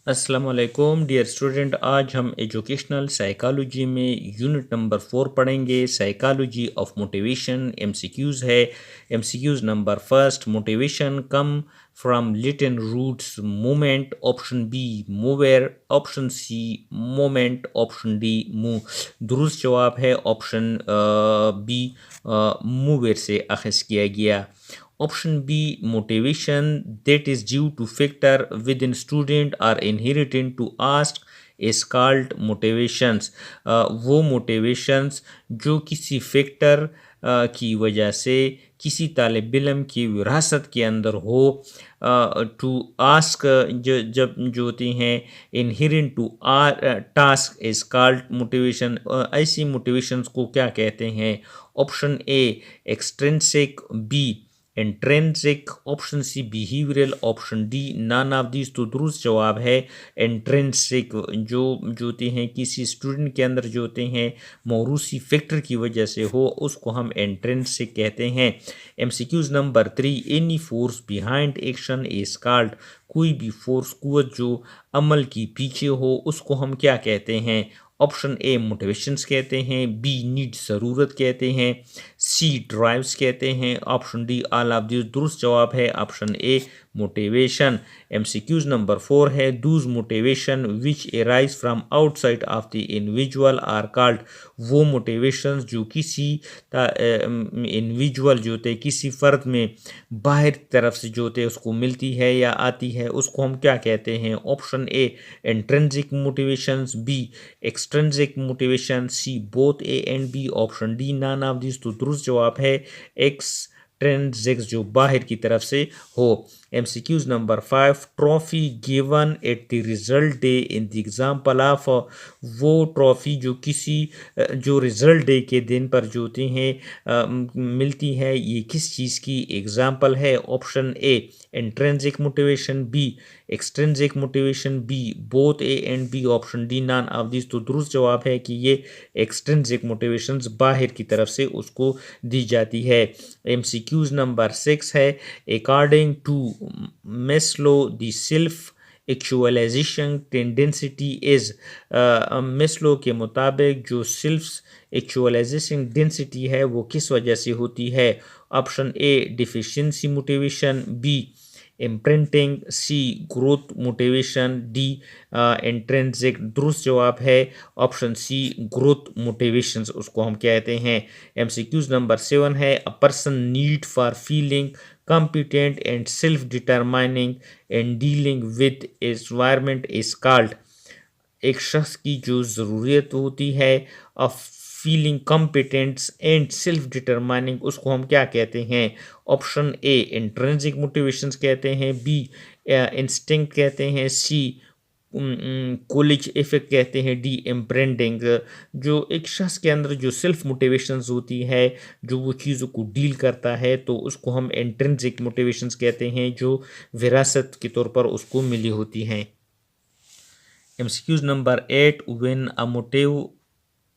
अस्सलाम वालेकुम dear student. आज हम एजुकेशनल साइकोलॉजी में यूनिट नंबर 4 पढ़ेंगे। Psychology of motivation. एमसीक्यूज़ है। MCQs number first, motivation come from little roots movement. Option B mover, option C moment, option D move. दुरुस्त जवाब है ऑप्शन बी मूवेर से अखज़ किया गया। Option B, motivation that is due to factor within student or inherent to ask is called motivations। वो motivations जो किसी factor की वजह से किसी तालिब इल्म की विरासत के अंदर हो, टू आस्क जब जो होती हैं inherent to task is called motivation. ऐसी मोटिवेशंस को क्या कहते हैं? Option A extrinsic, B intrinsic, option C behavioural, option D none of these. तो दुरुस्त जवाब है इंट्रिंसिक। जो होते हैं किसी स्टूडेंट के अंदर जो होते हैं मौरूसी फैक्टर की वजह से हो, उसको हम इंट्रिंसिक कहते हैं। MCQs number 3, any force behind action is called. कोई भी फोर्स, कुव्वत जो अमल की पीछे हो, उसको हम क्या कहते हैं? ऑप्शन ए मोटिवेशंस कहते हैं, बी नीड ज़रूरत कहते हैं, सी ड्राइव्स कहते हैं, option D all of this. दुरुस्त जवाब है option A motivation. MCQs number 4 है, those motivation which arise from outside of the individual are called. वो मोटिवेशंस जो किसी इंडिविजुअल जो होते किसी फ़र्द में बाहर तरफ से जो होते उसको मिलती है या आती है, उसको हम क्या कहते हैं? Option A intrinsic motivations, B extrinsic motivation, C both A and B, option D none of this. तो दुरुस्त जवाब है एक्सट्रिंसिक जो बाहर की तरफ से हो। MCQs number 5, trophy given at the result day in the example of. वो ट्रॉफी जो किसी जो रिजल्ट डे के दिन पर जो होती हैं मिलती है, ये किस चीज़ की एग्जाम्पल है? Option A intrinsic motivation, B extrinsic motivation, B both A and B, option D none of this. तो दुरुस्त जवाब है कि ये एक्सट्रिंसिक मोटिवेशंस बाहर की तरफ से उसको दी जाती है। एमसीक्यूज नंबर 6 है, according to Maslow the self actualisation tendency is. Maslow के मुताबिक जो सेल्फ एक्चुअलाइजेशन डेंसिटी है वो किस वजह से होती है? Option A deficiency motivation, B imprinting, C growth motivation, D intrinsic. दुरुस्त जवाब है ऑप्शन सी ग्रोथ मोटिवेशंस, उसको हम कहते हैं। एमसीक्यूज नंबर 7 है, a person need for feeling competent and self-determining and dealing with environment is called। एक शख्स की जो ज़रूरियत होती है of feeling competence and self determining, उसको हम क्या कहते हैं? ऑप्शन ए इंट्रिंसिक मोटिवेशंस कहते हैं, बी इंस्टिंक्ट कहते हैं, सी कॉलेज इफेक्ट कहते हैं, डी इम्प्रिंटिंग। जो एक शख्स के अंदर जो सेल्फ मोटिवेशंस होती है, जो वो चीज़ों को डील करता है, तो उसको हम इंट्रिंसिक मोटिवेशंस कहते हैं, जो विरासत के तौर पर उसको मिली होती हैं। MCQs number 8, when a motive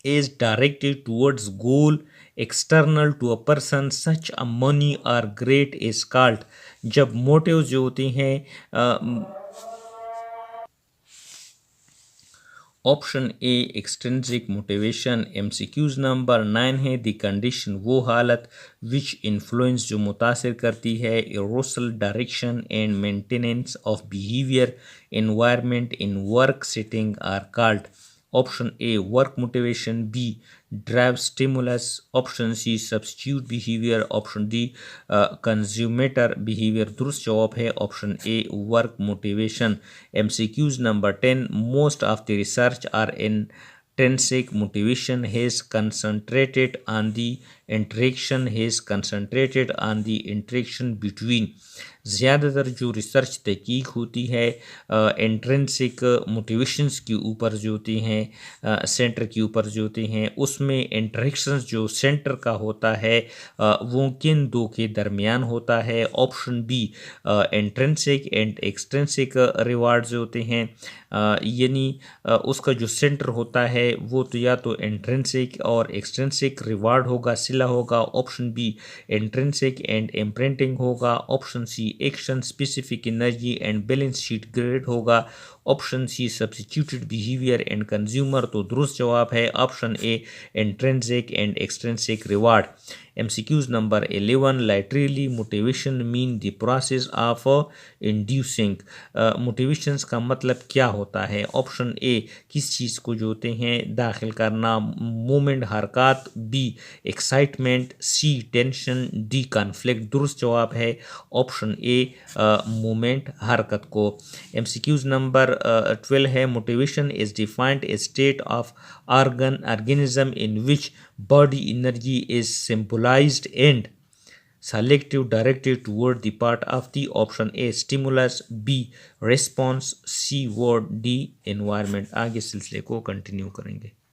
is directed towards goal external to a person such a money or great is called। जब मोटिव जो होते हैं option A extrinsic motivation. MCQs number 9 है, द कंडीशन वो हालत विच इन्फ्लुएंस जो मुतासर करती है arousal direction and maintenance of behaviour environment in work setting are called. Option A work motivation, B drive stimulus, option C substitute behaviour, option D consummatory behaviour. दुरुस्त जवाब है option A work motivation. MCQs number 10, most of the research are intrinsic motivation has concentrated on the interaction between। ज़्यादातर जो research तहकीक होती है intrinsic motivations के ऊपर जो होती हैं, सेंटर के ऊपर जो होती हैं, उसमें इंटरेक्शंस जो सेंटर का होता है वो किन दो के दरमियान होता है? Option B intrinsic and extrinsic reward जो होते हैं, यानी उसका जो सेंटर होता है वो तो या तो इंट्रिंसिक और एक्सट्रिंसिक रिवार्ड होगा, सिला होगा, option B intrinsic and imprinting होगा, option C action specific energy and balance sheet grade होगा, option C substituted behaviour and consumer. तो दुरुस्त जवाब है option A intrinsic and extrinsic reward. MCQs नंबर 11 laterally motivation mean the process of inducing। Motivations का मतलब क्या होता है? ऑप्शन ए किस चीज़ को जो होते हैं दाखिल करना, मूवमेंट हरकत, बी एक्साइटमेंट, सी टेंशन, डी कॉन्फ्लिक्ट। दुरुस्त जवाब है ऑप्शन ए मूवमेंट हरकत को। MCQs नंबर 12 है motivation is defined A state of organism in which body energy is symbolized and selective directed toward the part of the option A stimulus, B response, C word, D environment। आगे सिलसिले को continue करेंगे।